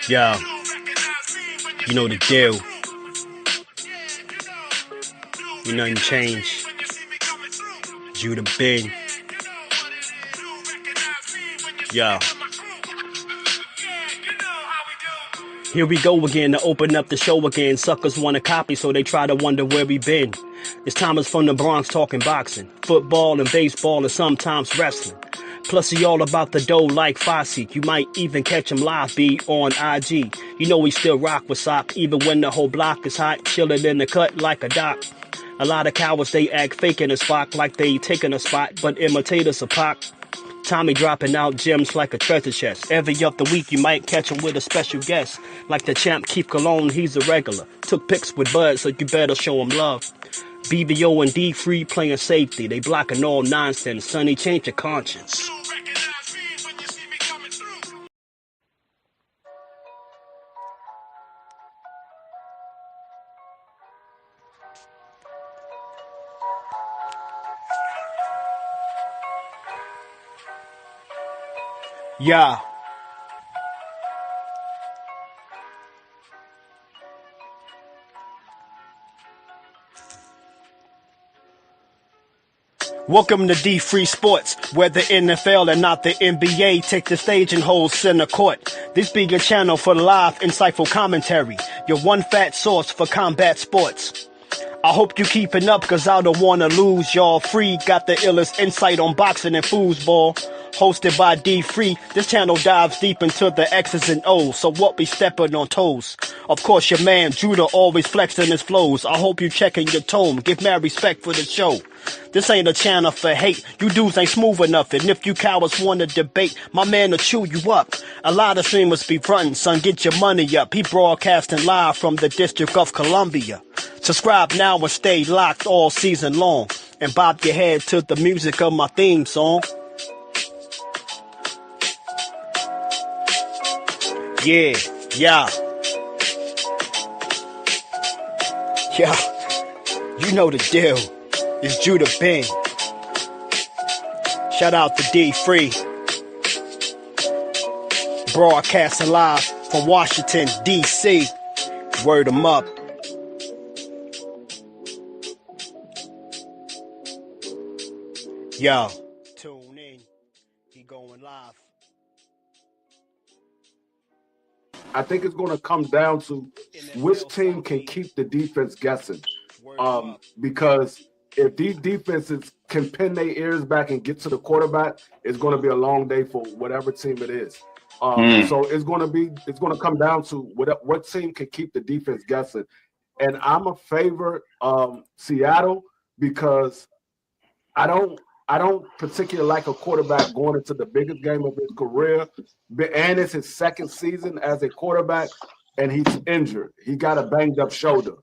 Yo, you know the deal. You nothing change. Judah Ben. Yo. Here we go again to open up the show again. Suckers want a copy, so they try to wonder where we been. It's Thomas from the Bronx talking boxing, football and baseball and sometimes wrestling. Plus he all about the dough like Fosse. You might even catch him live, be on IG. You know he still rock with sock, even when the whole block is hot, chillin' in the cut like a doc. A lot of cowards, they act fake in a spot like they taking a spot, but imitators a pop. Tommy dropping out gems like a treasure chest. Every other week you might catch him with a special guest. Like the champ Keith Cologne, he's a regular. Took pics with Bud, so you better show him love. BBO and D Free playing safety. They blocking all nonsense. Sonny, change your conscience. Yeah. Welcome to D Free Sports, where the NFL and not the NBA take the stage and hold center court. This be your channel for live, insightful commentary, your one fat source for combat sports. I hope you keeping up, cause I don't wanna lose y'all. Free got the illest insight on boxing and foosball. Hosted by D Free, this channel dives deep into the X's and O's, so what be stepping on toes? Of course your man Judah always flexing his flows. I hope you checking your tone, give mad respect for the show. This ain't a channel for hate, you dudes ain't smooth enough, and if you cowards wanna debate, my man will chew you up. A lot of streamers be frontin', son, get your money up. He broadcasting live from the District of Columbia. Subscribe now and stay locked all season long, and bob your head to the music of my theme song. Yeah, yeah. Yeah, you know the deal. It's Judah Ben. Shout out to D Free. Broadcasting live from Washington, D.C. Word 'em up. Yo, tune in. He going live. I think it's going to come down to which team can keep the defense guessing. Because if these defenses can pin their ears back and get to the quarterback, it's going to be a long day for whatever team it is. So it's going to come down to what team can keep the defense guessing. And I'm a favorite Seattle because I don't particularly like a quarterback going into the biggest game of his career, and it's his second season as a quarterback, and he's injured. He got a banged up shoulder.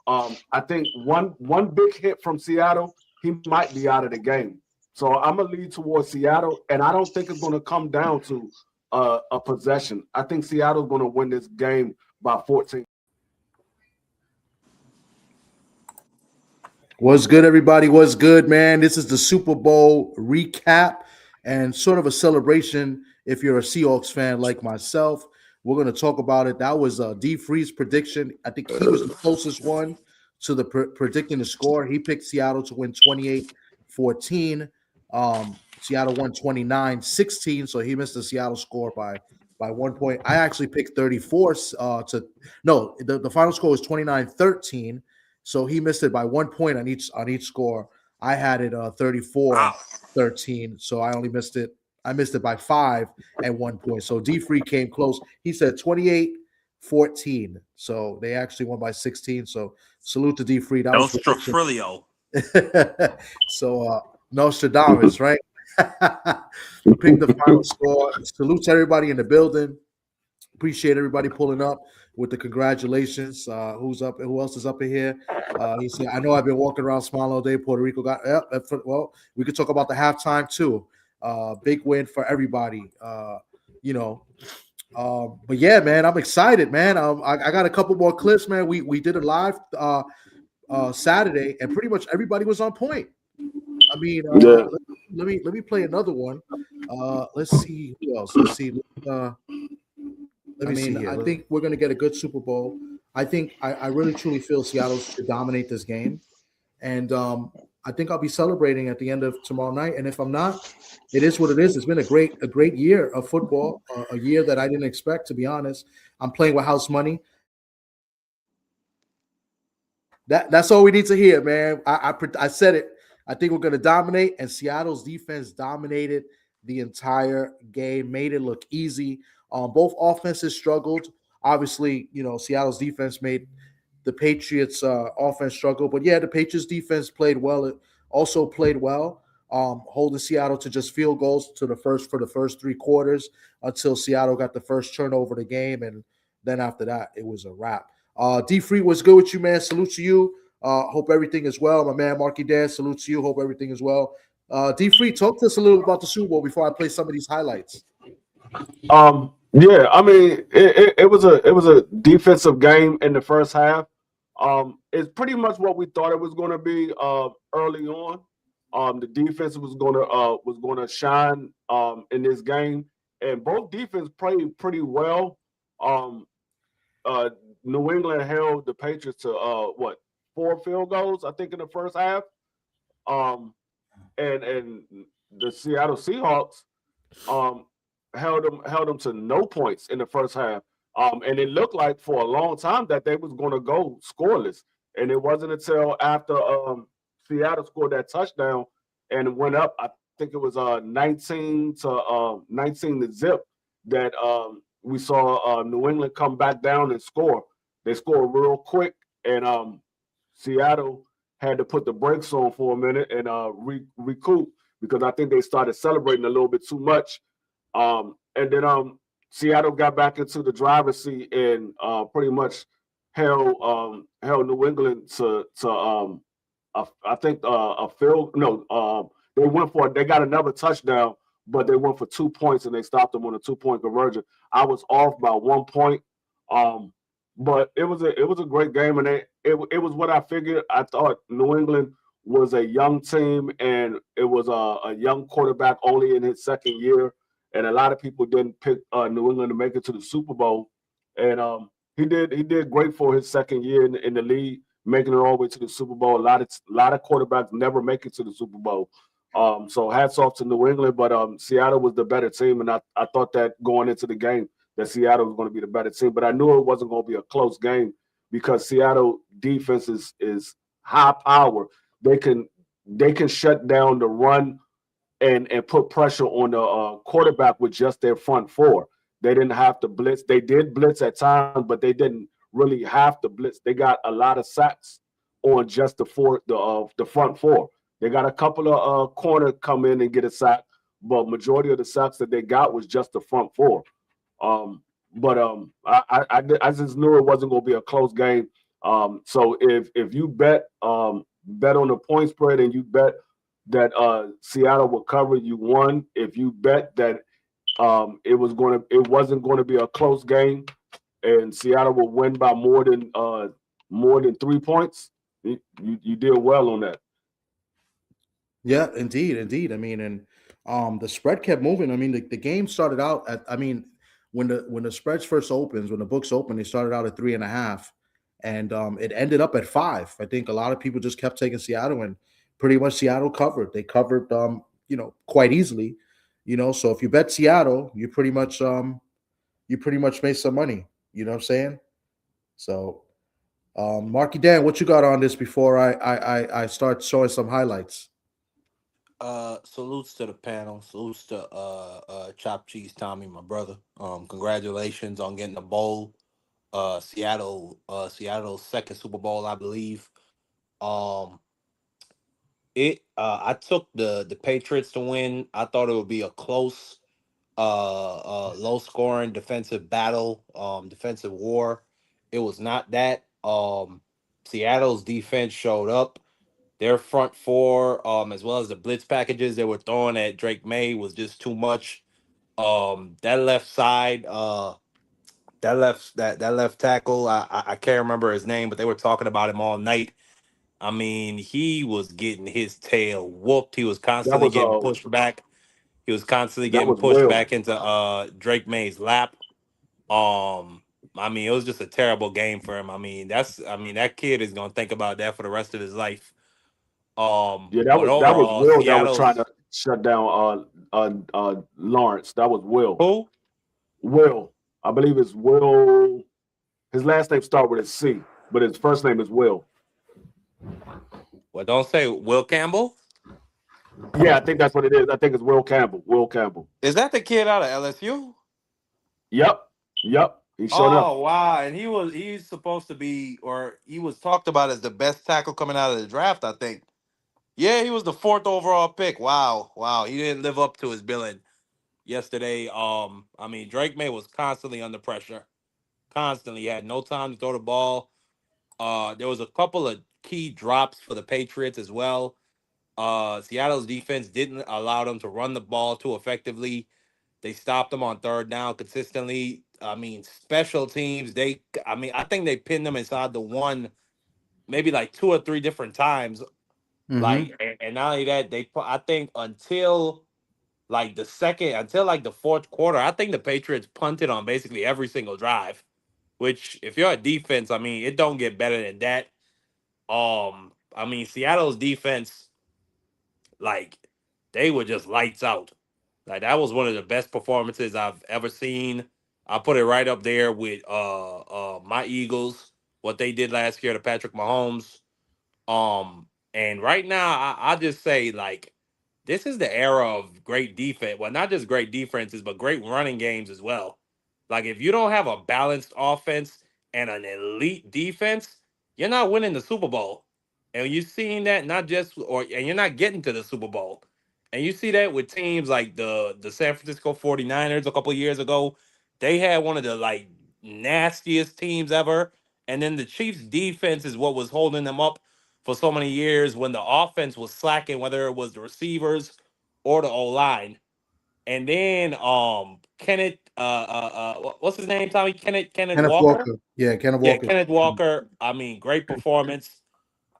I think one big hit from Seattle, he might be out of the game. So I'm gonna lead towards Seattle, and I don't think it's gonna come down to a possession. I think Seattle's gonna win this game by 14. What's good, everybody? What's good, man? This is the Super Bowl recap and sort of a celebration if you're a Seahawks fan like myself. We're going to talk about it. That was D Free's prediction. I think he was the closest one to the predicting the score. He picked Seattle to win 28-14. Seattle won 29-16, so he missed the Seattle score by 1 point. I actually picked 34 the final score was 29-13. So he missed it by 1 point on each score. I had it 34-13. So I only missed it. I missed it by 5 at 1 point. So D Free came close. He said 28-14. So they actually won by 16. So salute to D Free. That was Nostrafrilio. So Nostradamus, right? We picked the final score. Salute to everybody in the building. Appreciate everybody pulling up with the congratulations. Who's up? Who else is up in here? He said, I know I've been walking around smiling all day. Puerto Rico got well, we could talk about the halftime too. Big win for everybody. But yeah, man, I'm excited, man. I got a couple more clips, man. We did it live Saturday, and pretty much everybody was on point. I mean, let me play another one. Let's see who else. Let's see. Let I me see mean, here. I think we're going to get a good Super Bowl. I think I really truly feel Seattle should dominate this game, and I think I'll be celebrating at the end of tomorrow night. And if I'm not, it is what it is. It's been a great year of football, a year that I didn't expect, to be honest. I'm playing with house money. That's all we need to hear, man. I said it. I think we're going to dominate, and Seattle's defense dominated the entire game, made it look easy. Both offenses struggled. Obviously, Seattle's defense made the Patriots' offense struggle, but yeah, the Patriots' defense played well. It also played well, holding Seattle to just field goals for the first 3 quarters until Seattle got the first turnover of the game, and then after that, it was a wrap. D Free, what's good with you, man? Salute to you. Hope everything is well. My man Marky Dan, salute to you. Hope everything is well. D Free, talk to us a little about the Super Bowl before I play some of these highlights. Yeah, I mean, it was a defensive game in the first half. It's pretty much what we thought it was going to be early on. The defense was gonna shine in this game, and both defense played pretty well. Um, uh, New England held the Patriots to what 4 field goals, I think, in the first half. Um, and the Seattle Seahawks um, held them to no points in the first half. And it looked like for a long time that they was going to go scoreless. And it wasn't until after Seattle scored that touchdown and went up, I think it was 19 to zip, that we saw New England come back down and score. They scored real quick, and Seattle had to put the brakes on for a minute and recoup, because I think they started celebrating a little bit too much. And then Seattle got back into the driver's seat and pretty much held New England to I think a field. No, they got another touchdown, but they went for 2 points and they stopped them on a 2 point conversion. I was off by 1 point. But it was a great game, and it was what I figured. I thought New England was a young team, and it was a young quarterback only in his second year, and a lot of people didn't pick New England to make it to the Super Bowl, and he did great for his second year in the league, making it all the way to the Super Bowl. A lot of quarterbacks never make it to the Super Bowl. So hats off to New England, but Seattle was the better team, and I thought that going into the game that Seattle was going to be the better team, but I knew it wasn't going to be a close game because Seattle defense is high power. They can shut down the run and put pressure on the quarterback with just their front four. They didn't have to blitz. They did blitz at times, but they didn't really have to blitz. They got a lot of sacks on just the front four. They got a couple of corner come in and get a sack, but majority of the sacks that they got was just the front four. But I just knew it wasn't going to be a close game. So if you bet on the point spread and you bet that Seattle will cover, you won. If you bet that it wasn't going to be a close game and Seattle will win by more than 3 points, you did well on that. Yeah, indeed. I mean, and the spread kept moving. I mean, the game started out at. I mean, when the spreads first opens, when the books open, they started out at 3.5, and it ended up at 5. I think a lot of people just kept taking Seattle, and pretty much Seattle covered. They covered, quite easily. So if you bet Seattle, you pretty much made some money. You know what I'm saying? So, Marky Dan, what you got on this before I start showing some highlights? Salutes to the panel. Salutes to Chop Cheese Tommy, my brother. Congratulations on getting the bowl. Seattle's second Super Bowl, I believe. Um, I took the Patriots to win. I thought it would be a close, low scoring defensive battle, defensive war. It was not that. Seattle's defense showed up. Their front four, as well as the blitz packages they were throwing at Drake May was just too much. That left side, that left tackle, I can't remember his name, but they were talking about him all night. I mean, he was getting his tail whooped. He was That constantly was getting pushed back. He was constantly that getting was pushed Will. back into Drake May's lap. I mean, it was just a terrible game for him. I mean, that kid is gonna think about that for the rest of his life. Yeah, But that was overall, Will that was trying to Seattle's shut down Lawrence. That was Will. who? Will. I believe it's Will. His last name starts with a C, but his first name is Will. Well, don't say Will Campbell. Yeah, I think that's what it is. I think it's Will Campbell. Will Campbell. Is that the kid out of LSU? Yep. Yep. He showed up. Oh wow! And he's supposed to be, or he was talked about as the best tackle coming out of the draft. I think. Yeah, he was the 4th overall pick. Wow. He didn't live up to his billing yesterday. I mean, Drake May was constantly under pressure. Constantly, he had no time to throw the ball. There was a couple of key drops for the Patriots as well. Seattle's defense didn't allow them to run the ball too effectively. They stopped them on 3rd down consistently. I mean, special teams, I think they pinned them inside the one, maybe like 2 or 3 different times. Like, and not only that, I think until like the 4th quarter, I think the Patriots punted on basically every single drive. Which, if you're a defense, I mean, it don't get better than that. I mean, Seattle's defense, like, they were just lights out. Like, that was one of the best performances I've ever seen. I put it right up there with my Eagles, what they did last year to Patrick Mahomes. And right now, I just say, like, this is the era of great defense. Well, not just great defenses, but great running games as well. Like, if you don't have a balanced offense and an elite defense, you're not winning the Super Bowl. And you're seeing that and you're not getting to the Super Bowl. And you see that with teams like the San Francisco 49ers a couple of years ago. They had one of the like nastiest teams ever. And then the Chiefs defense is what was holding them up for so many years when the offense was slacking, whether it was the receivers or the O line. And then Kenneth what's his name, Tommy? Kenneth Kenneth Walker? Walker. Yeah, Kenneth Yeah, Walker. Kenneth Walker. I mean, great performance.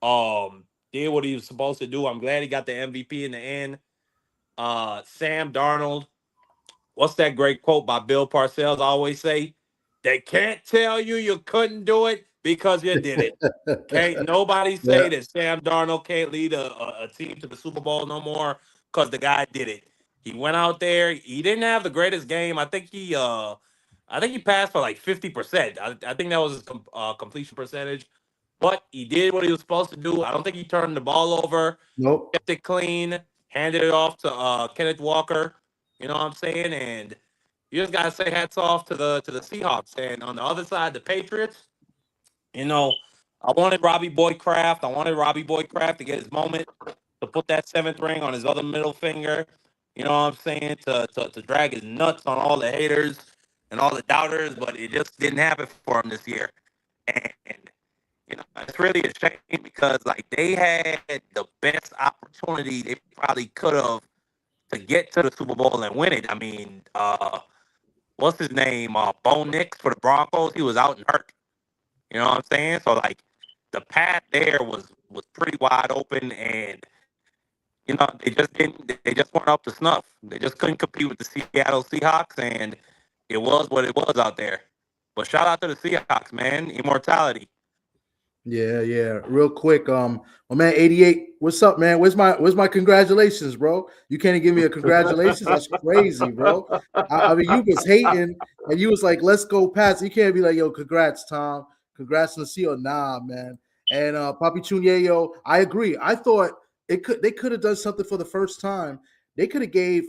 Did what he was supposed to do. I'm glad he got the MVP in the end. Sam Darnold. What's that great quote by Bill Parcells? I always say, they can't tell you couldn't do it because you did it. Can't nobody Yeah. say that Sam Darnold can't lead a team to the Super Bowl no more because the guy did it. He went out there. He didn't have the greatest game. I think he passed for like 50%. I think that was his completion percentage. But he did what he was supposed to do. I don't think he turned the ball over. Nope. Kept it clean. Handed it off to Kenneth Walker. You know what I'm saying? And you just gotta say hats off to the Seahawks. And on the other side, the Patriots. You know, I wanted Robbie Boyd Kraft. I wanted Robbie Boyd Kraft to get his moment, to put that 7th ring on his other middle finger. You know what I'm saying? To drag his nuts on all the haters and all the doubters, but it just didn't happen for him this year. And it's really a shame because like they had the best opportunity they probably could have to get to the Super Bowl and win it. I mean, what's his name? Bo Nix for the Broncos. He was out and hurt. You know what I'm saying? So like the path there was pretty wide open, and they just weren't up to snuff. They just couldn't compete with the Seattle Seahawks, and it was what it was out there. But shout out to the Seahawks, man. Immortality. Yeah. Real quick, my man 88. What's up, man? Where's my congratulations, bro? You can't even give me a congratulations. That's crazy, bro. I mean, you was hating and you was like, let's go Pats. You can't be like, yo, congrats, Tom. Congrats on the CEO. Nah, man. And Papi Chunye, I agree. I thought they could have done something for the first time. They could have gave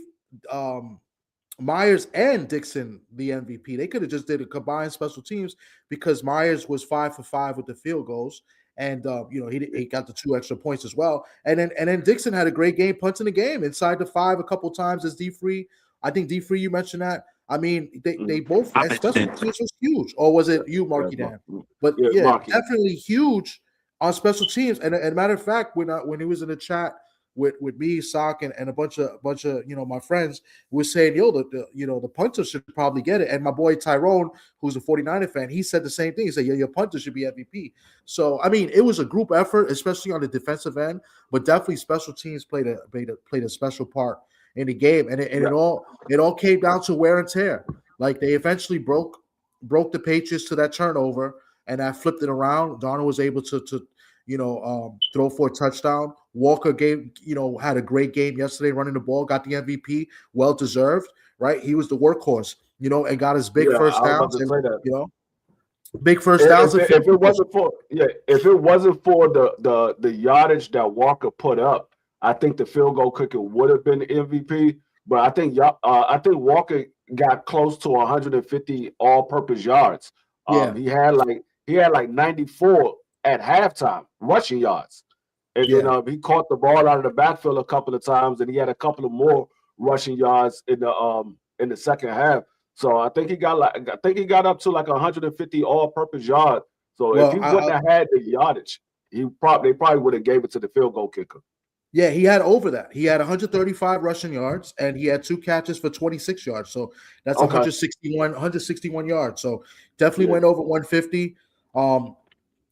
Myers and Dixon the MVP. They could have just did a combined special teams because Myers was 5 for 5 with the field goals, and he got the 2 extra points as well. And then Dixon had a great game punting the game inside the 5 a couple times as D Free. I think D Free, you mentioned that. I mean, they both and special teams was huge. Or was it you, Marky Dan? But yeah, definitely huge on special teams. And a matter of fact, when he was in the chat with me, Sock, and a bunch of my friends was saying, the punter should probably get it. And my boy Tyrone, who's a 49er fan, he said the same thing. He said, your punter should be MVP. So I mean, it was a group effort, especially on the defensive end, but definitely special teams played a special part in the game. And it all came down to wear and tear. Like they eventually broke broke the Patriots to that turnover, and that flipped it around. Darnold was able to throw for a touchdown. Walker had a great game yesterday running the ball, got the MVP, well deserved, right? He was the workhorse, and got his big first I was about downs. to say that. Big first downs. If it wasn't for the yardage that Walker put up, I think the field goal kicker would have been MVP. But I think Walker got close to 150 all-purpose yards. He had like 94 at halftime rushing yards. And he caught the ball out of the backfield a couple of times, and he had a couple of more rushing yards in the second half. So I think he got up to like 150 all-purpose yards. So if he wouldn't have had the yardage, they probably would have gave it to the field goal kicker. Yeah, he had over that. He had 135 rushing yards, and he had 2 catches for 26 yards. So that's 161 yards. So definitely went over 150.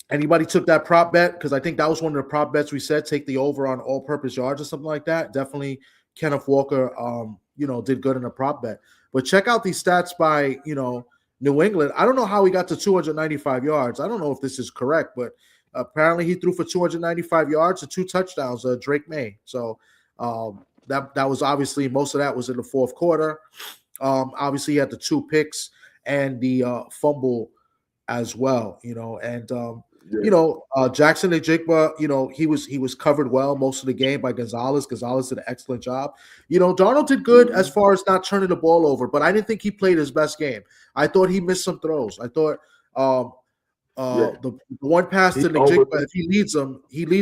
Anybody took that prop bet? Because I think that was one of the prop bets we said, take the over on all-purpose yards or something like that. Definitely Kenneth Walker, did good in a prop bet. But check out these stats by, New England. I don't know how he got to 295 yards. I don't know if this is correct, but apparently he threw for 295 yards and 2 touchdowns, Drake May. So that was obviously, most of that was in the fourth quarter. Obviously he had the 2 picks and the fumble as well, Jackson Njigba, he was covered well most of the game by Gonzalez. Gonzalez did an excellent job. Darnold did good as far as not turning the ball over, but I didn't think he played his best game. I thought he missed some throws. I thought the one pass to Njigba, if he leads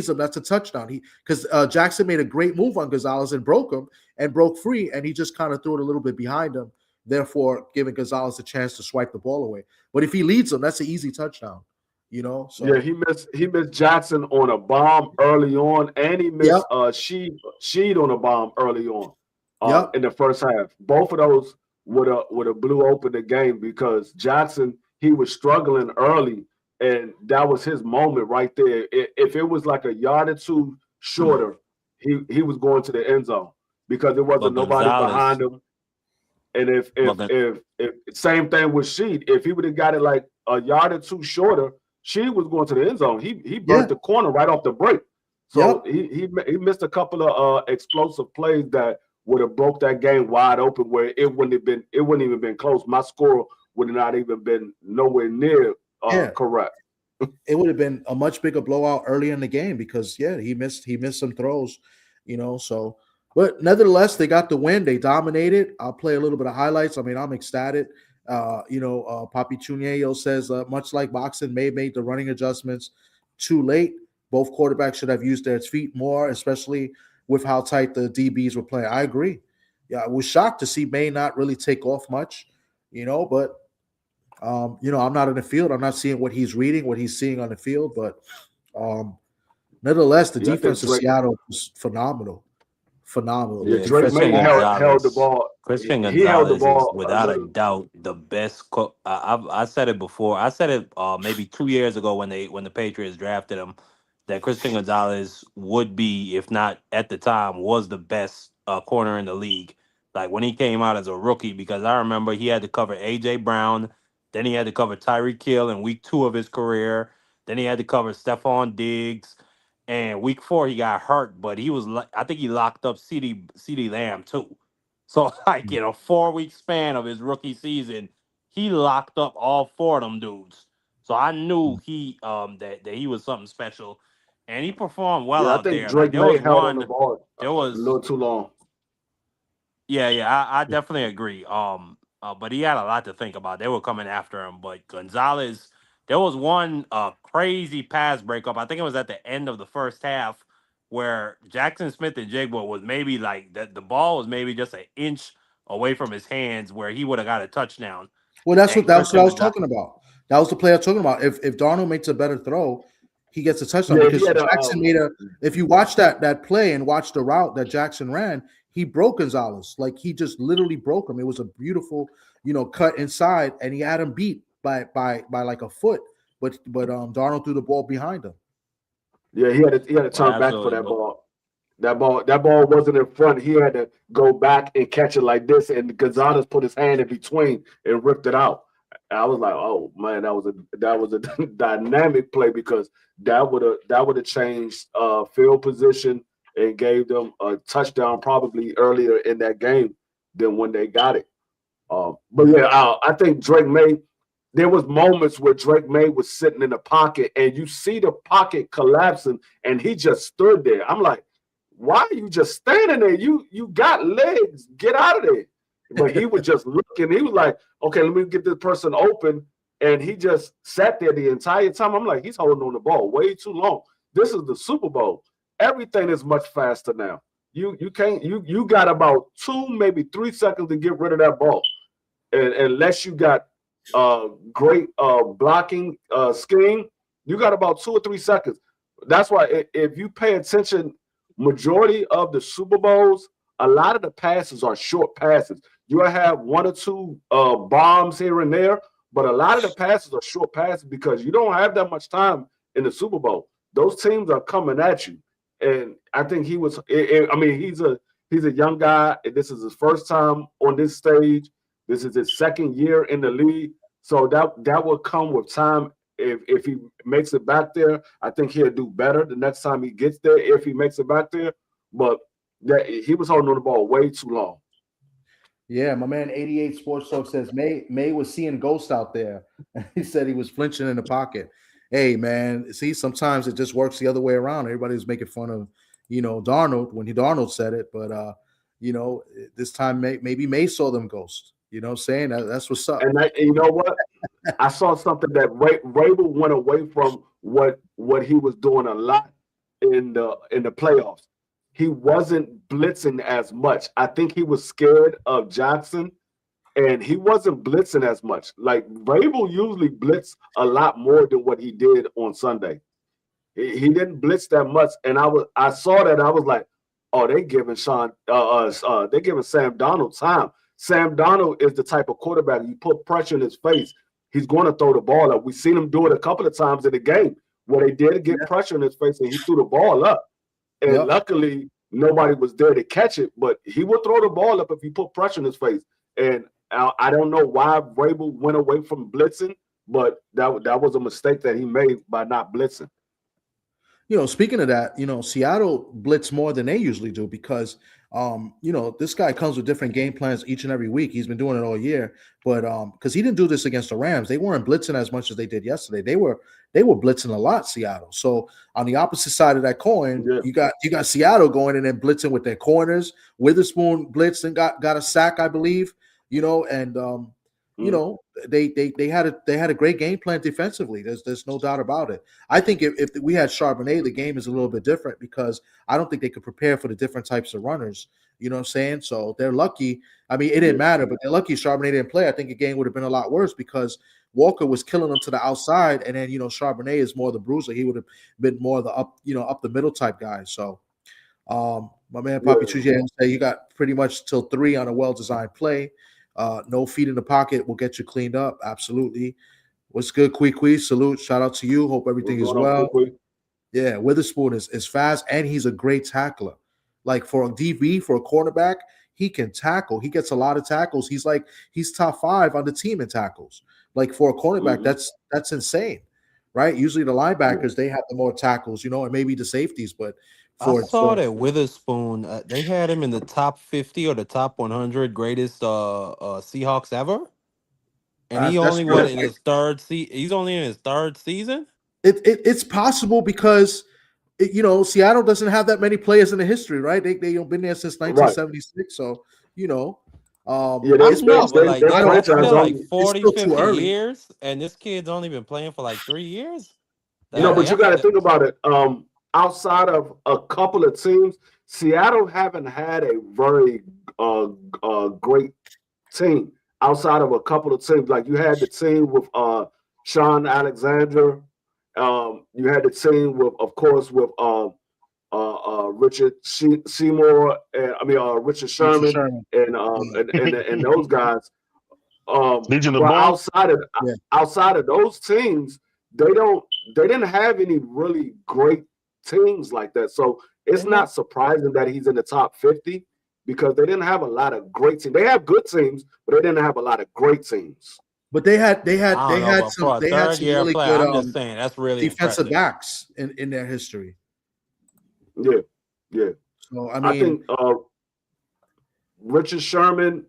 them, that's a touchdown. Because Jackson made a great move on Gonzalez and broke free, and he just kind of threw it a little bit behind him, therefore giving Gonzalez a chance to swipe the ball away. But if he leads them, that's an easy touchdown. So he missed Jackson on a bomb early on, and he missed Sheed on a bomb early on in the first half. Both of those would have blew open the game because Jackson, he was struggling early, and that was his moment right there. If it was like a yard or 2 shorter, he was going to the end zone because there wasn't nobody behind him. And if same thing with Sheed, if he would have got it like a yard or 2 shorter, she was going to the end zone. He burnt the corner right off the break. So he missed a couple of explosive plays that would have broke that game wide open where it wouldn't even been close. My score would have not even been nowhere near correct. It would have been a much bigger blowout early in the game because he missed some throws, so but nevertheless they got the win. They dominated. I'll play a little bit of highlights. I mean, I'm ecstatic. Papi Chuneo says, much like boxing, May made the running adjustments too late. Both quarterbacks should have used their feet more, especially with how tight the DBs were playing. I agree. Yeah, I was shocked to see May not really take off much, but, I'm not in the field. I'm not seeing what he's reading, what he's seeing on the field. But nevertheless, the defense of Seattle was phenomenal. Yeah, Drake May held the ball. Christian Gonzalez is without a doubt the best. I said it before. I said it maybe 2 years ago when the Patriots drafted him, that Christian Gonzalez would be, if not at the time, was the best corner in the league. Like when he came out as a rookie, because I remember he had to cover A.J. Brown, then he had to cover Tyreek Hill in week 2 of his career, then he had to cover Stephon Diggs. And week 4 he got hurt, but I think he locked up CeeDee Lamb too. So like in a 4-week span of his rookie season, he locked up all 4 of them dudes. So I knew that he was something special, and he performed well out there. Drake May held on the ball a little too long. Yeah, I definitely agree. But he had a lot to think about. They were coming after him, but Gonzalez. There was one crazy pass breakup. I think it was at the end of the first half where Jackson Smith-Njigba was maybe like the ball was maybe just an inch away from his hands where he would have got a touchdown. Well, that's what I was talking about. That was the play I was talking about. If Darnold makes a better throw, he gets a touchdown because Jackson made if you watch that play and watch the route that Jackson ran, he broke Gonzalez. Like he just literally broke him. It was a beautiful, cut inside, and he had him beat by like a foot, but Darnold threw the ball behind him. Yeah, he had to turn back for that ball. That ball wasn't in front. He had to go back and catch it like this, and Gonzalez put his hand in between and ripped it out. I was like, oh man, that was a dynamic play because that would have changed field position and gave them a touchdown probably earlier in that game than when they got it. But yeah, I think Drake May. There was moments where Drake May was sitting in the pocket, and you see the pocket collapsing, and he just stood there. I'm like, why are you just standing there? You got legs. Get out of there. But he was just looking. He was like, okay, let me get this person open. And he just sat there the entire time. I'm like, he's holding on the ball way too long. This is the Super Bowl. Everything is much faster now. You got about 2, maybe 3 seconds to get rid of that ball. And unless you got great blocking scheme, you got about 2 or 3 seconds. That's why if you pay attention, majority of the Super Bowls, a lot of the passes are short passes. You'll have 1 or 2 bombs here and there, but a lot of the passes are short passes because you don't have that much time in the Super Bowl. Those teams are coming at you, and I think he was. I mean, he's a young guy. This is his first time on this stage. This is his second year in the league, so that will come with time. If he makes it back there, I think he'll do better the next time he gets there. If he makes it back there, but he was holding on the ball way too long. Yeah, my man 88 Sports Talk says May was seeing ghosts out there. He said he was flinching in the pocket. Hey, man, see, sometimes it just works the other way around. Everybody was making fun of, Darnold when Darnold said it, but this time maybe May saw them ghosts. You know what I'm saying? That's what's up. And you know what? I saw something that Rabel went away from what he was doing a lot in the playoffs. He wasn't blitzing as much. I think he was scared of Jackson, and he wasn't blitzing as much. Like Rabel usually blitz a lot more than what he did on Sunday. He didn't blitz that much, and I saw that. I was like, oh, they giving Sam Darnold time. Sam Darnold is the type of quarterback you put pressure in his face, he's going to throw the ball up. We've seen him do it a couple of times in the game where they did get pressure in his face and he threw the ball up. And luckily, nobody was there to catch it, but he would throw the ball up if you put pressure in his face. And I don't know why Rabel went away from blitzing, but that was a mistake that he made by not blitzing. Speaking of that, Seattle blitz more than they usually do because, this guy comes with different game plans each and every week. He's been doing it all year, but because he didn't do this against the Rams, they weren't blitzing as much as they did yesterday. They were blitzing a lot, Seattle. So on the opposite side of that coin, you got Seattle going in and blitzing with their corners. Witherspoon blitzed and got a sack, I believe. They had a great game plan defensively. There's no doubt about it. I think if we had Charbonnet, the game is a little bit different because I don't think they could prepare for the different types of runners. You know what I'm saying? So they're lucky. I mean, it didn't matter, but they're lucky Charbonnet didn't play. I think the game would have been a lot worse because Walker was killing them to the outside, and then Charbonnet is more the bruiser. He would have been more the up the middle type guy. So my man Papi Trujillo say you got pretty much till 3 on a well-designed play. No feet in the pocket will get you cleaned up. Absolutely. What's good, Kwee? Salute. Shout out to you. Hope everything is well. Yeah, Witherspoon is fast, and he's a great tackler. Like for a DB, for a cornerback, he can tackle. He gets a lot of tackles. He's top 5 on the team in tackles. Like for a cornerback, that's insane, right? Usually the linebackers, they have the more tackles, and maybe the safeties, but I saw that Witherspoon, they had him in the top 50 or the top 100 greatest Seahawks ever, and he only went in his third He's only in his third season. It's possible because Seattle doesn't have that many players in the history, right? They've been there since 1976, so it's been like 40, 50 years, and this kid's only been playing for like 3 years. But you got to think about it. Outside of a couple of teams, Seattle haven't had a very great team. Outside of a couple of teams, like you had the team with Sean Alexander, you had the team with, of course, with Richard Seymour, Richard Sherman, and those guys. Outside of those teams, they didn't have any really great teams like that. So it's not surprising that he's in the top 50 because they didn't have a lot of great teams. They have good teams, but they didn't have a lot of great teams. But they had I don't know, but for a third some year really player, good I'm just saying that's really defensive impressive. backs in their history. Yeah. So I think Richard Sherman,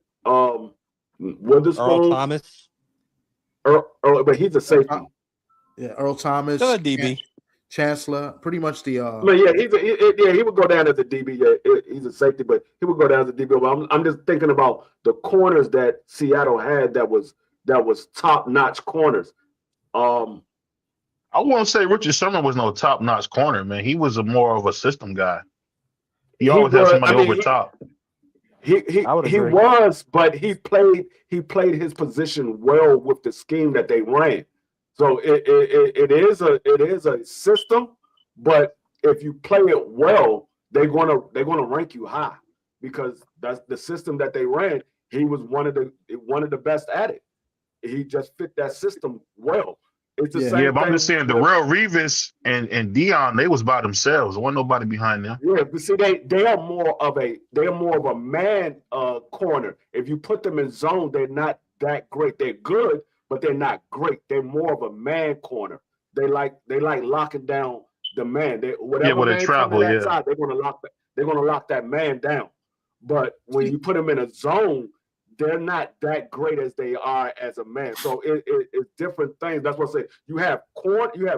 Witherspoon, Earl Thomas, but he's a safety. Earl Thomas, still a DB. Chancellor, pretty much the. He would go down as a DB. Yeah, he's a safety, but he would go down as a DB. But I'm just thinking about the corners that Seattle had that was top notch corners. I won't say Richard Sherman was no top notch corner, man. He was more of a system guy. He always had somebody over top. He was, but he played his position well with the scheme that they ran. So it is a system, but if you play it well, they're gonna rank you high because that's the system that they ran. He was one of the best at it. He just fit that system well. It's the same. Yeah, but I'm just saying the real Revis and Dion, they was by themselves. There wasn't nobody behind them. Yeah, but see, they are more of a man corner. If you put them in zone, they're not that great. They're good, but they're not great. They're more of a man corner. They like locking down the man. Whatever man comes to that side, they're gonna lock that man down. But when you put them in a zone, they're not that great as they are as a man. So it's different things. That's what I say. You have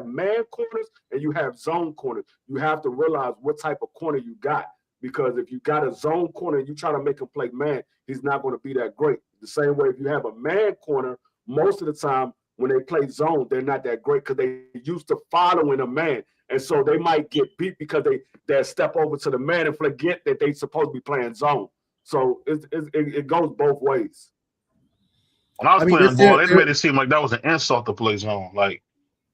man corners and you have zone corners. You have to realize what type of corner you got. Because if you got a zone corner and you try to make him play man, he's not going to be that great. The same way if you have a man corner, most of the time when they play zone, they're not that great because they used to following a man. And so they might get beat because they step over to the man and forget that they're supposed to be playing zone. So it goes both ways. When I was playing ball, they made it seem like that was an insult to play zone. Like,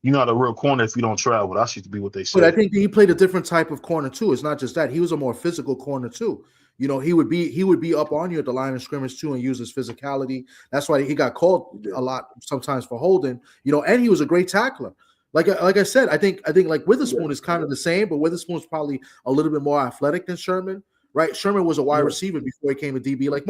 you're not a real corner if you don't travel. That used to be what they said. But I think he played a different type of corner too. It's not just that. He was a more physical corner too. You know, he would be up on you at the line of scrimmage too and use his physicality. That's why he got called a lot sometimes for holding. You know, and he was a great tackler. Like I said, I think like Witherspoon is kind of the same, but Witherspoon's probably a little bit more athletic than Sherman. Right, Sherman was a wide receiver before he came a DB, like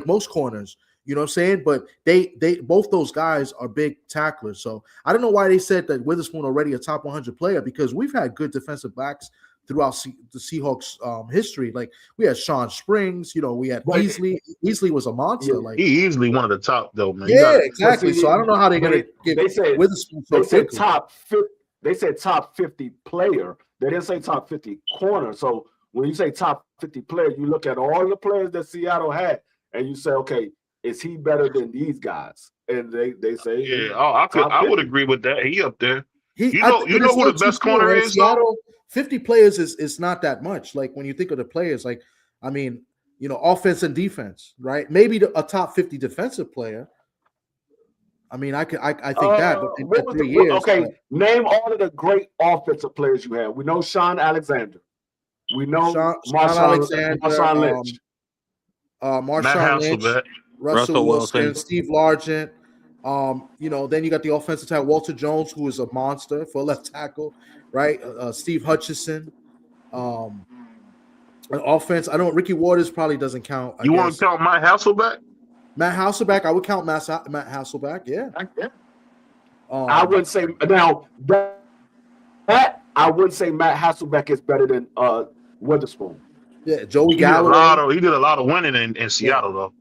most corners. You know what I'm saying? But they both those guys are big tacklers. So I don't know why they said that Witherspoon already a top 100 player because we've had good defensive backs throughout the Seahawks history. Like we had Sean Springs. You know, we had Easley. Easley was a monster. Yeah, like he easily one of the top though, man. Yeah, exactly. So I don't know how they're gonna get Witherspoon. They said top 50. They said top 50 player. They didn't say top 50 corner. So when you say top 50 players, you look at all the players that Seattle had, and you say, okay, is he better than these guys? And they say, yeah, I would agree with that. He up there. You know who the best corner is? Seattle, 50 players is not that much. Like when you think of the players, like I mean, you know, offense and defense, right? Maybe a top 50 defensive player. I mean, I think that. But in 3 years, okay, name all of the great offensive players you have. We know Sean Alexander. We know Marshawn Lynch, Marshawn Lynch, Russell Wilson, Steve Largent. You know, then you got the offensive tackle Walter Jones, who is a monster for left tackle, right? Steve Hutchinson. Offense, I don't. Ricky Waters probably doesn't count. You want to count Matt Hasselbeck? Matt Hasselbeck, I would count Matt Hasselbeck. Yeah. I would say now that I would say Matt Hasselbeck is better than Witherspoon. Yeah, Joey Galloway. He did a lot of winning in Seattle, though.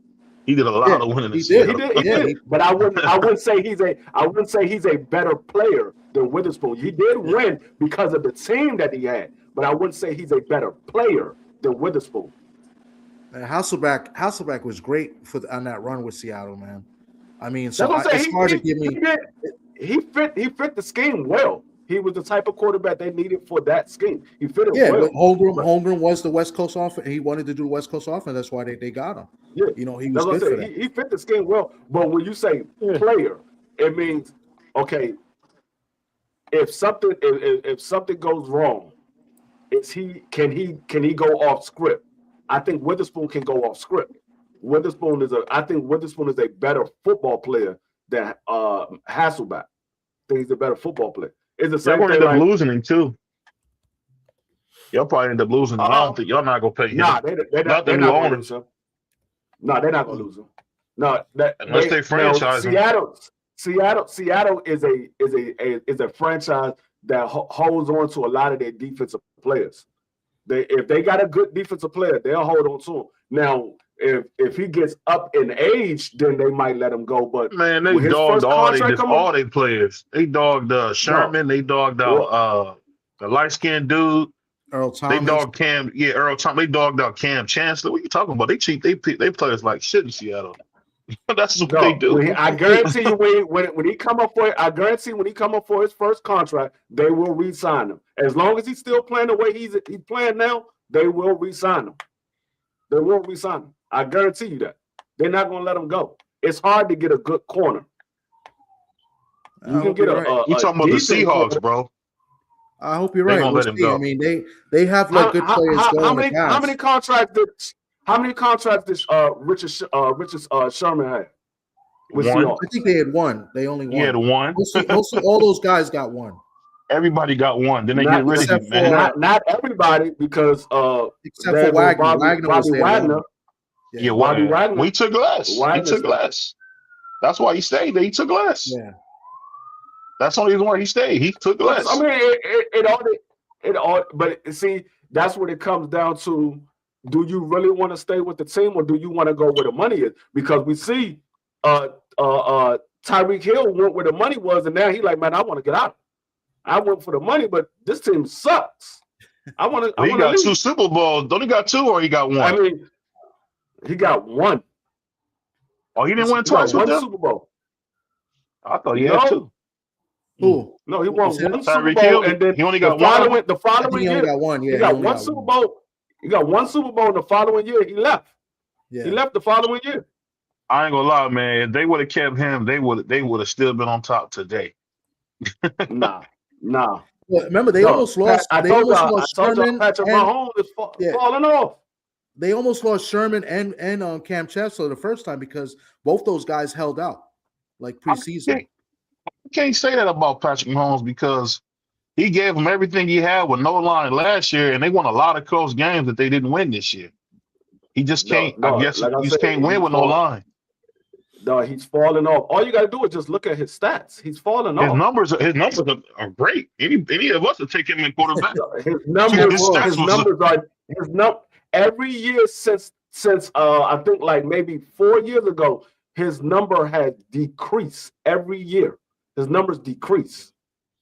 He did a lot of winning in Seattle. He did. But I wouldn't say he's a better player than Witherspoon. He did win because of the team that he had, but I wouldn't say he's a better player than Witherspoon. Hasselbeck was great on that run with Seattle, man. I mean, so it's hard to give me. He fit the scheme well. He was the type of quarterback they needed for that scheme. He fit it well. Yeah, Holmgren was the West Coast offense. He wanted to do the West Coast offense. That's why they got him. Yeah, you know, he was good for that. He fit the scheme well. But when you say player, it means okay. If something goes wrong, can he go off script? I think Witherspoon can go off script. I think Witherspoon is a better football player than Hasselbeck. I think he's a better football player. It's the same thing. Y'all end up losing him too. Y'all probably end up losing him. I don't think y'all not gonna pay him. Nah, they're not gonna lose him. No, they're not gonna lose him. No, unless they franchise him. Seattle is a franchise that holds on to a lot of their defensive players. If they got a good defensive player, they'll hold on to him. Now, if he gets up in age, then they might let him go. But man, they dogged all their players. They dogged Sherman. They dogged out the light skinned dude. Earl Thomas. They dogged Cam. Yeah, Earl Thomas. They dogged out Cam Chancellor. What are you talking about? They cheat. They players like shit in Seattle. That's what they do. I guarantee you, when he come up for his first contract, they will re-sign him. As long as he's still playing the way he's playing now, they will re-sign him. They will re-sign him. I guarantee you that. They're not going to let him go. It's hard to get a good corner. You can get you talking about the Seahawks, corner. Bro. I hope you're right. Let him go. I mean, they have like good players. How many contracts did Richard Sherman have? One. I think they had one. They only won. He had one. Mostly all those guys got one. Everybody got one. Then they get rid of him, man. Not everybody, because except for Wagner. Wagner. Yeah, Wagner. We took less. He took less. That's why he stayed there. He took less. Yeah. That's the only reason why he stayed. He took less. I mean, it all. But see, that's what it comes down to. Do you really want to stay with the team, or do you want to go where the money is? Because we see Tyreek Hill went where the money was, and now he's like, man, I want to get out. I went for the money, but this team sucks. I want to. He got 2 Super Bowls. Don't he got 2, or he got 1? I mean, he got 1. Oh, he didn't win twice with them? Super Bowl. I thought he had 2. Who? No, he won 1 Super Tyreek Bowl, Hill, and then he only got 1. The following year, he only got 1. Yeah, he got 1 Super Bowl. He got 1 Super Bowl, and the following year he left. Yeah. He left the following year. I ain't gonna lie, man. If they would have kept him, they would have still been on top today. Nah. Well, remember, they almost lost. They almost lost Sherman. Patrick Mahomes is falling off. They almost lost Sherman and Cam Chancellor the first time because both those guys held out like preseason. I can't say that about Patrick Mahomes because he gave them everything he had with no line last year, and they won a lot of close games that they didn't win this year. He just can't. I guess like you just can't win with no line. No, he's falling off. All you got to do is just look at his stats. He's falling off. His numbers are great. Any of us would take him in quarterback. His numbers are every year since I think like maybe 4 years ago, his number has decreased every year. His numbers decrease.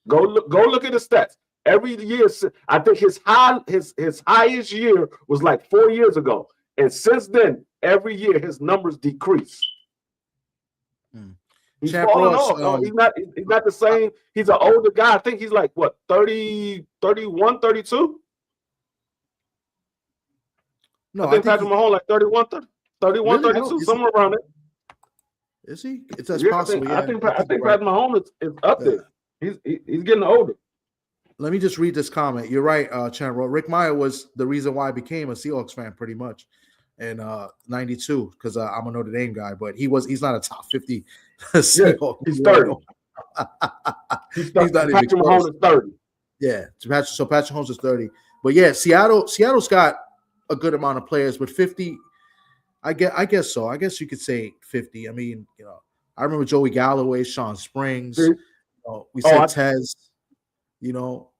Go look at the stats. Every year, I think his highest year was like 4 years ago, and since then, every year his numbers decrease. He's falling off. No, he's not the same. He's an older guy. I think he's like what, 30, 31, 32? No, I think Patrick Mahomes like 31, 31, really? 32, somewhere around there. Is he? That's possible. I think Patrick Mahomes is up there. He's getting older. Let me just read this comment. You're right, Chandler. Rick Meyer was the reason why I became a Seahawks fan, pretty much, in '92, because I'm a Notre Dame guy. But he's not a top 50 Seahawks. He's 30. He's not even Patrick Mahomes is 30. Yeah, so Patrick Mahomes is 30. But yeah, Seattle's got a good amount of players, but 50. I guess so. I guess you could say 50. I mean, I remember Joey Galloway, Sean Springs. We said Tez.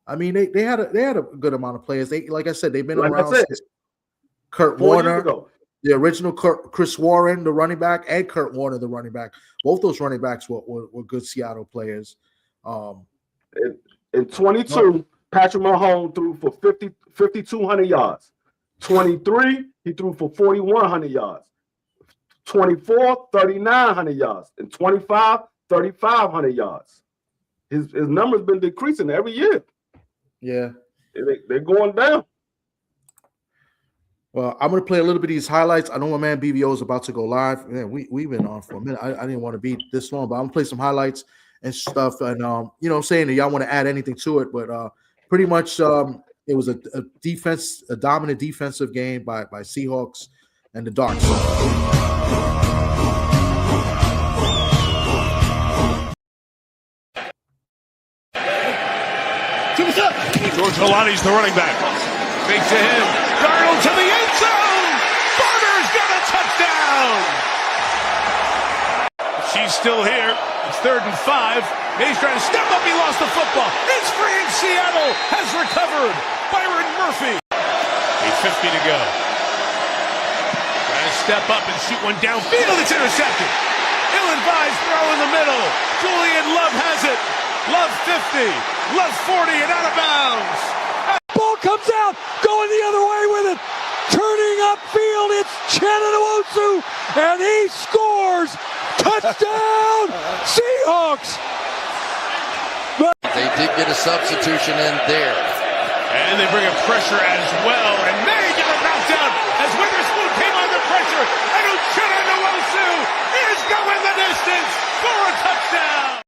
I mean, they had a good amount of players. They, like I said, they've been around since Kurt Warner, the original Chris Warren, the running back, and Kurt Warner, the running back. Both those running backs were good Seattle players. In 22, Patrick Mahomes threw for 5,200 yards. 23, he threw for 4,100 yards. 24, 3,900 yards. And 25, 3,500 yards. His numbers been decreasing every year. Yeah. They're going down. Well, I'm going to play a little bit of these highlights. I know my man BBO is about to go live. Man, we've been on for a minute. I didn't want to be this long, but I'm going to play some highlights and stuff. And, I'm saying that y'all want to add anything to it, but pretty much it was a dominant defensive game by Seahawks and the dark side. George Vellani's the running back. Fake to him. Darnold to the end zone. Barber's got a touchdown. She's still here. It's 3rd and 5. May's trying to step up. He lost the football. It's free in Seattle. Has recovered. Byron Murphy. 8:50 to go. Trying to step up and shoot one downfield. It's intercepted. Ill-advised throw in the middle. Julian Love has it. Love 50. Love 40 and out of bounds. Ball comes out. Going the other way with it. Turning upfield. It's Chenanowosu. And he scores. Touchdown, Seahawks! They did get a substitution in there. And they bring a pressure as well. And May get a knockdown as Witherspoon came under pressure. And Uchenna-Nwosu is going the distance for a touchdown.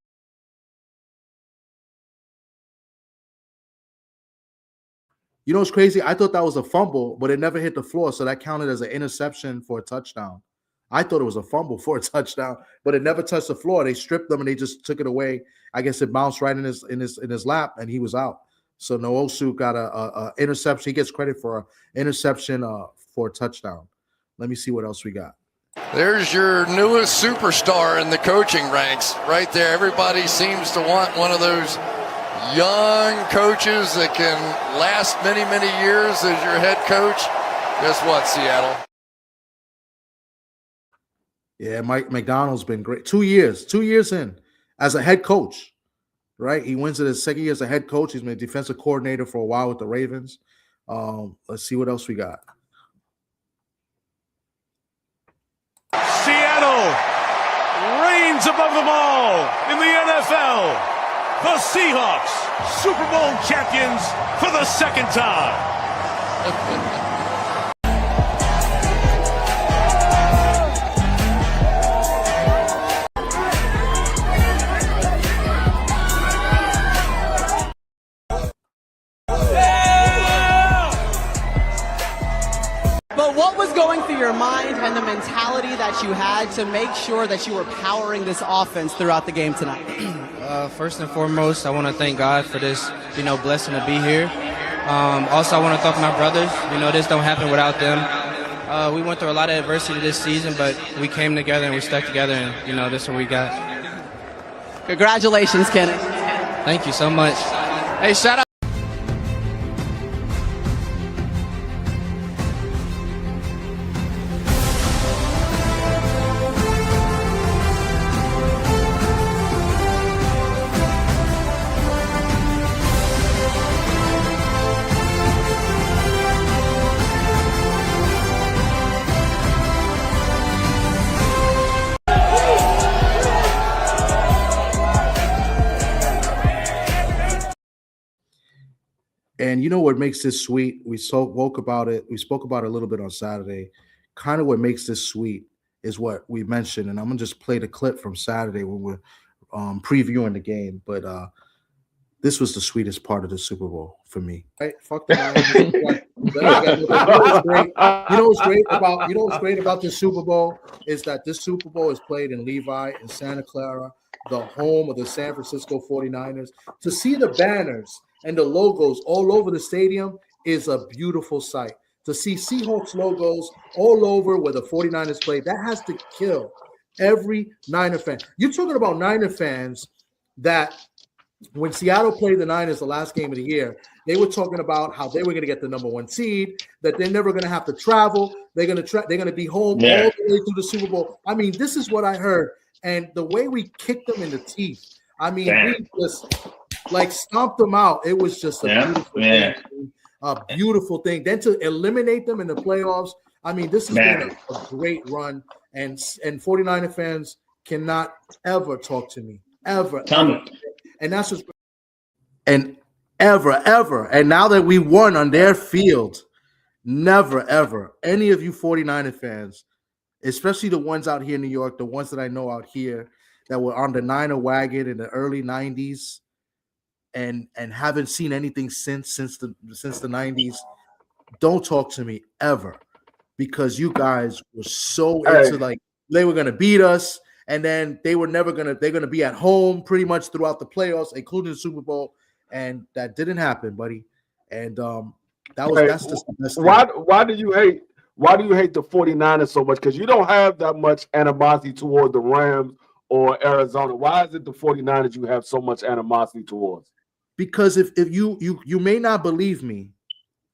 You know what's crazy? I thought that was a fumble, but it never hit the floor, so that counted as an interception for a touchdown. I thought it was a fumble for a touchdown, but it never touched the floor. They stripped them and they just took it away. I guess it bounced right in his lap, and he was out. So Nwosu got a interception. He gets credit for an interception for a touchdown. Let me see what else we got. There's your newest superstar in the coaching ranks right there. Everybody seems to want one of those young coaches that can last many, many years as your head coach. Guess what, Seattle? Yeah, Mike McDonald's been great. 2 years in as a head coach, right? He wins it his second year as a head coach. He's been a defensive coordinator for a while with the Ravens. Let's see what else we got. Seattle reigns above them all in the NFL. The Seahawks, Super Bowl champions for the second time. What was going through your mind and the mentality that you had to make sure that you were powering this offense throughout the game tonight? First and foremost, I want to thank God for this, blessing to be here. Also, I want to thank my brothers. This don't happen without them. We went through a lot of adversity this season, but we came together and we stuck together, and this is what we got. Congratulations, Kenneth. Thank you so much. Hey, shout out. And you know what makes this sweet? We spoke about it. We spoke about it a little bit on Saturday. Kind of what makes this sweet is what we mentioned. And I'm going to just play the clip from Saturday when we're previewing the game. But this was the sweetest part of the Super Bowl for me. Right? Fuck that. You know what's great about this Super Bowl is that this Super Bowl is played in Levi in Santa Clara, the home of the San Francisco 49ers. To see the banners and the logos all over the stadium is a beautiful sight. To see Seahawks logos all over where the 49ers play, that has to kill every Niner fan. You're talking about Niner fans that when Seattle played the Niners the last game of the year, they were talking about how they were going to get the number 1 seed, that they're never going to have to travel. They're going to be home all the way through the Super Bowl. I mean, this is what I heard. And the way we kicked them in the teeth, I mean, we just stomped them out. It was just a beautiful thing. Then to eliminate them in the playoffs, I mean, this has been a great run. And 49er fans cannot ever talk to me, ever. And that's just ever. And now that we won on their field, never, ever, any of you 49er fans, especially the ones out here in New York, the ones that I know out here that were on the Niner wagon in the early 90s and haven't seen anything since the 90s, don't talk to me ever, because you guys were so into they were going to beat us, and then they're going to be at home pretty much throughout the playoffs, including the Super Bowl, and that didn't happen, buddy. And that's just the best thing. Why do you hate the 49ers so much? Because you don't have that much animosity toward the Rams or Arizona? Why is it the 49ers you have so much animosity towards? Because if you may not believe me,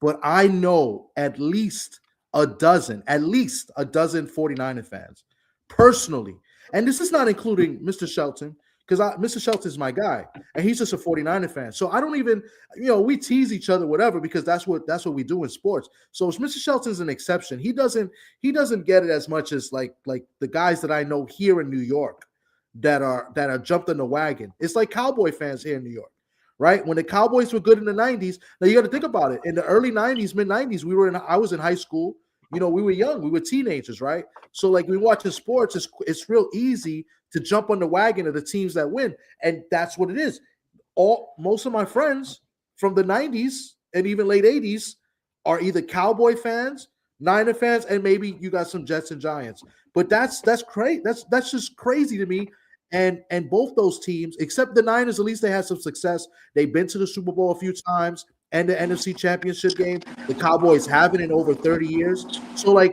but I know at least a dozen 49er fans personally. And this is not including Mr. Shelton, because Mr. Shelton is my guy, and he's just a 49er fan. So I don't even, we tease each other, whatever, because that's what we do in sports. So Mr. Shelton's an exception. He doesn't get it as much as like the guys that I know here in New York that are jumped on the wagon. It's like Cowboy fans here in New York. Right? When the Cowboys were good in the 90s, now you got to think about it. In the early 90s, mid 90s, I was in high school. We were young, we were teenagers, right? So like we watching sports, it's real easy to jump on the wagon of the teams that win. And that's what it is. Most of my friends from the 90s and even late 80s are either Cowboy fans, Niner fans, and maybe you got some Jets and Giants. But that's crazy. That's just crazy to me. And both those teams, except the Niners, at least they had some success. They've been to the Super Bowl a few times and the NFC Championship game. The Cowboys haven't in over 30 years. So they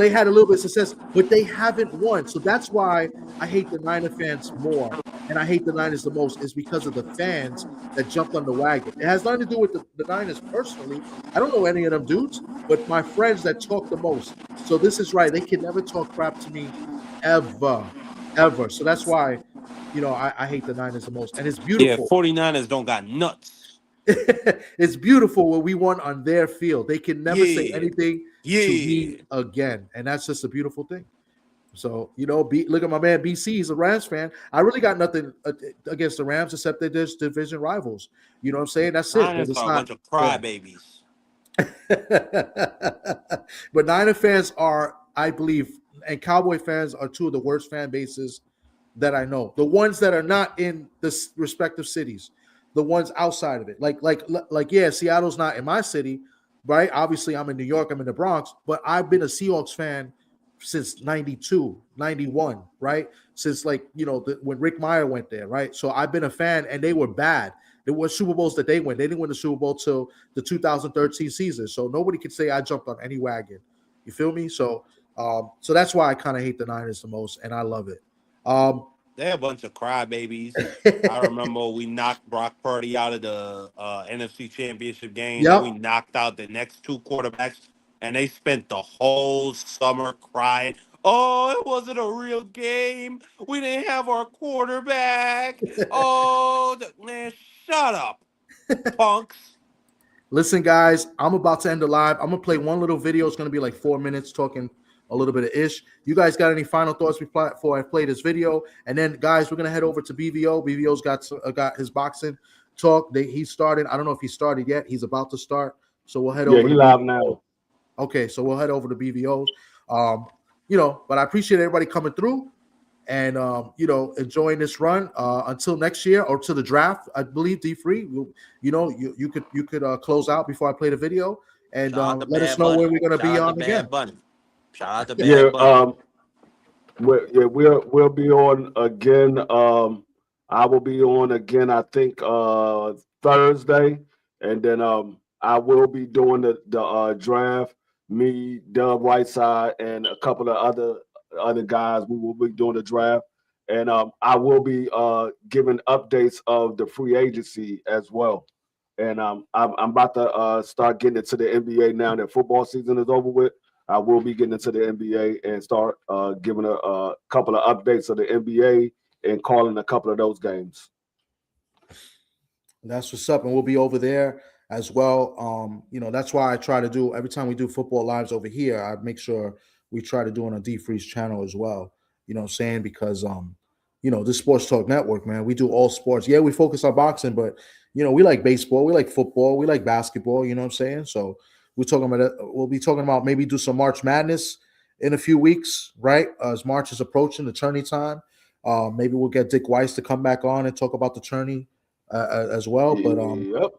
had a little bit of success, but they haven't won. So that's why I hate the Niner fans more, and I hate the Niners the most, is because of the fans that jumped on the wagon. It has nothing to do with the Niners personally. I don't know any of them dudes, but my friends that talk the most. So this is right. They can never talk crap to me ever. So that's why, I hate the Niners the most. And it's beautiful. Yeah, 49ers don't got nuts. It's beautiful when we won on their field. They can never say anything to me again. And that's just a beautiful thing. So, look at my man BC. He's a Rams fan. I really got nothing against the Rams except they're just division rivals. You know what I'm saying? That's it. Niners are a bunch of crybabies. But Niner fans are, I believe, and Cowboy fans are two of the worst fan bases that I know. The ones that are not in the respective cities, the ones outside of it. Yeah, Seattle's not in my city, right? Obviously, I'm in New York, I'm in the Bronx, but I've been a Seahawks fan since 92, 91, right? Since when Rick Meyer went there, right? So I've been a fan, and they were bad. There were Super Bowls that they win. They didn't win the Super Bowl till the 2013 season. So nobody could say I jumped on any wagon. You feel me? So that's why I kind of hate the Niners the most, and I love it. They're a bunch of crybabies. I remember we knocked Brock Purdy out of the NFC Championship game. Yep. We knocked out the next two quarterbacks, and they spent the whole summer crying. Oh, it wasn't a real game. We didn't have our quarterback. Man, shut up, punks. Listen, guys, I'm about to end the live. I'm going to play one little video. It's going to be like 4 minutes talking a little bit of ish. You guys got any final thoughts before I play this video? And then, guys, we're going to head over to BVO. BVO's got his boxing talk. He started. I don't know if he started yet. He's about to start. So we'll head over. Yeah, he's live now. Okay, so we'll head over to BVO. But I appreciate everybody coming through and, enjoying this run until next year or to the draft. I believe D-Free, you could close out before I play the video and let us know where we're going to be on again. Shout out to Bad Bunny. We'll be on again. I will be on again, I think, Thursday. And then I will be doing the draft. Me, Dub Whiteside, and a couple of other guys, we will be doing the draft. And I will be giving updates of the free agency as well. And I'm about to start getting into the NBA now that football season is over with. I will be getting into the NBA and start giving a couple of updates of the NBA and calling a couple of those games. That's what's up. And we'll be over there as well. That's why I try to do, every time we do football lives over here, I make sure we try to do it on a D-Freeze channel as well. You know what I'm saying? Because, this Sports Talk Network, man, we do all sports. Yeah, we focus on boxing, but, we like baseball, we like football, we like basketball, you know what I'm saying? So we'll be talking about maybe do some March Madness in a few weeks, right? As March is approaching, the tourney time. Maybe we'll get Dick Weiss to come back on and talk about the tourney as well. But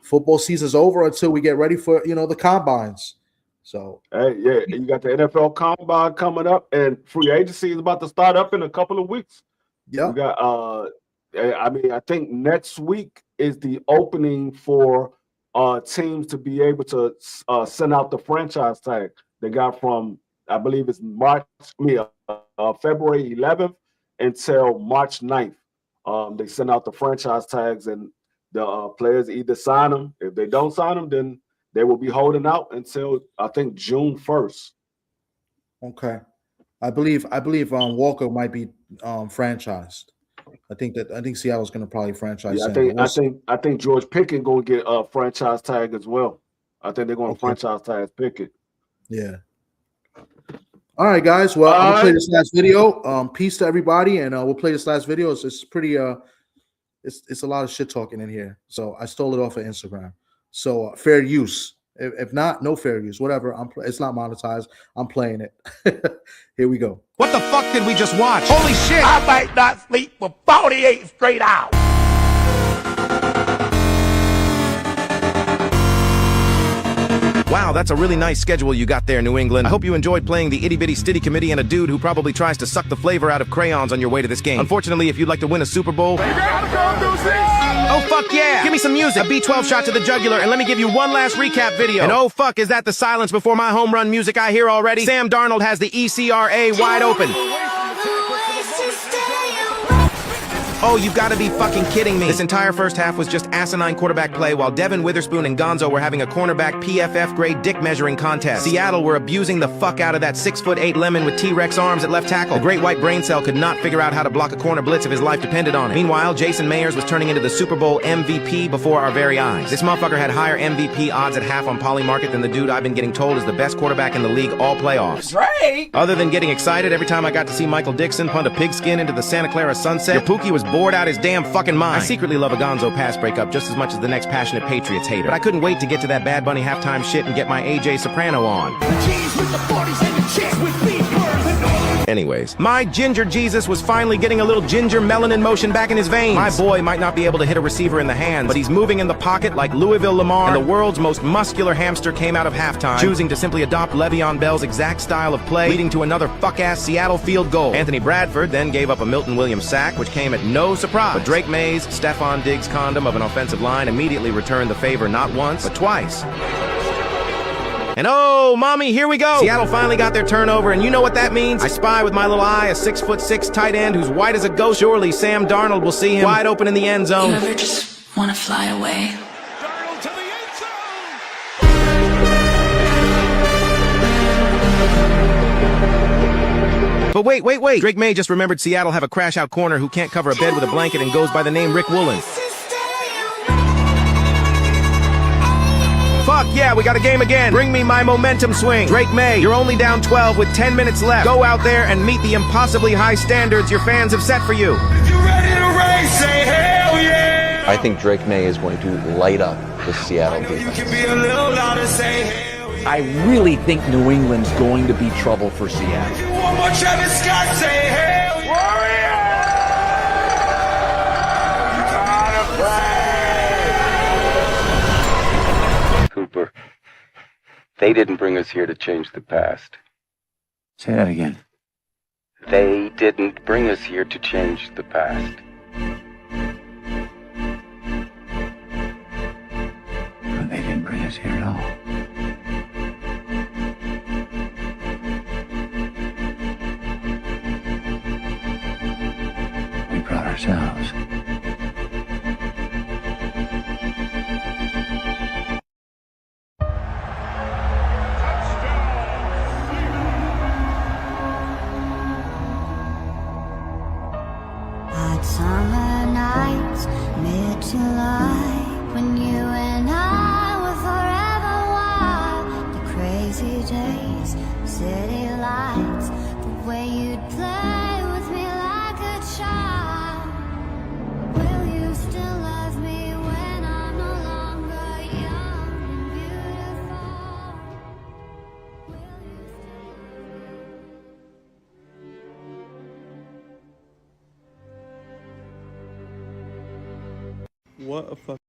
football season's over until we get ready for, the combines. So you got the NFL combine coming up, and free agency is about to start up in a couple of weeks. Yeah. We got I think next week is the opening for teams to be able to send out the franchise tag. They got from, I believe it's February 11th until March 9th. They send out the franchise tags, and the players either sign them. If they don't sign them, then they will be holding out until I think June 1st. Okay, I believe Walker might be franchised. I think Seattle's going to probably franchise. Yeah, I think George Pickens going to get a franchise tag as well. I think they're going to franchise tag Pickett. Yeah. All right, guys. Well, I'm gonna play this last video. Peace to everybody, and we'll play this last video. It's pretty. It's a lot of shit talking in here. So I stole it off of Instagram. So fair use. If not, no fair use. Whatever. It's not monetized. I'm playing it. Here we go. What the fuck did we just watch? Holy shit! I might not sleep for 48 straight hours. Wow, that's a really nice schedule you got there, New England. I hope you enjoyed playing the itty-bitty stitty committee and a dude who probably tries to suck the flavor out of crayons on your way to this game. Unfortunately, if you'd like to win a Super Bowl... Oh, fuck yeah! Give me some music, a B12 shot to the jugular, and let me give you one last recap video. And oh, fuck, is that the silence before my home run music I hear already? Sam Darnold has the ECRA wide open. Oh, you've got to be fucking kidding me. This entire first half was just asinine quarterback play while Devin Witherspoon and Gonzo were having a cornerback PFF grade dick measuring contest. Seattle were abusing the fuck out of that 6'8" lemon with T-Rex arms at left tackle. The great white brain cell could not figure out how to block a corner blitz if his life depended on it. Meanwhile, Jason Mayers was turning into the Super Bowl MVP before our very eyes. This motherfucker had higher MVP odds at half on Polymarket than the dude I've been getting told is the best quarterback in the league all playoffs. Right. Other than getting excited every time I got to see Michael Dixon punt a pigskin into the Santa Clara sunset, your Pookie was bored out his damn fucking mind. I secretly love a Gonzo pass breakup just as much as the next passionate Patriots hater. But I couldn't wait to get to that Bad Bunny halftime shit and get my AJ Soprano on. Anyways, my Ginger Jesus was finally getting a little ginger melanin motion back in his veins. My boy might not be able to hit a receiver in the hands, but he's moving in the pocket like Louisville Lamar, and the world's most muscular hamster came out of halftime, choosing to simply adopt Le'Veon Bell's exact style of play, leading to another fuck-ass Seattle field goal. Anthony Bradford then gave up a Milton Williams sack, which came at no surprise. But Drake May's Stephon Diggs condom of an offensive line immediately returned the favor not once, but twice. And oh, mommy, here we go. Seattle finally got their turnover, and you know what that means? I spy with my little eye a 6'6" tight end who's white as a ghost. Surely Sam Darnold will see him wide open in the end zone. You ever just want to fly away? Darnold to the end zone. But wait. Drake May just remembered Seattle have a crash-out corner who can't cover a bed with a blanket and goes by the name Rick Woolen. Fuck yeah, we got a game again. Bring me my momentum swing. Drake May, you're only down 12 with 10 minutes left. Go out there and meet the impossibly high standards your fans have set for you. If you're ready to race, say hell yeah! I think Drake May is going to light up the Seattle defense. You can be a little louder, say hell yeah. I really think New England's going to be trouble for Seattle. If you want more Travis Scott, say hell yeah! Warrior! You gotta play! Cooper, they didn't bring us here to change the past. Say that again. They didn't bring us here to change the past. But they didn't bring us here at all. We brought ourselves. Summer nights, mid-July, when you and I were forever wild. The crazy days, city lights, the way you'd play with me like a child. Will you still love me when I'm no longer young and beautiful? Will you still love me? What a fuck.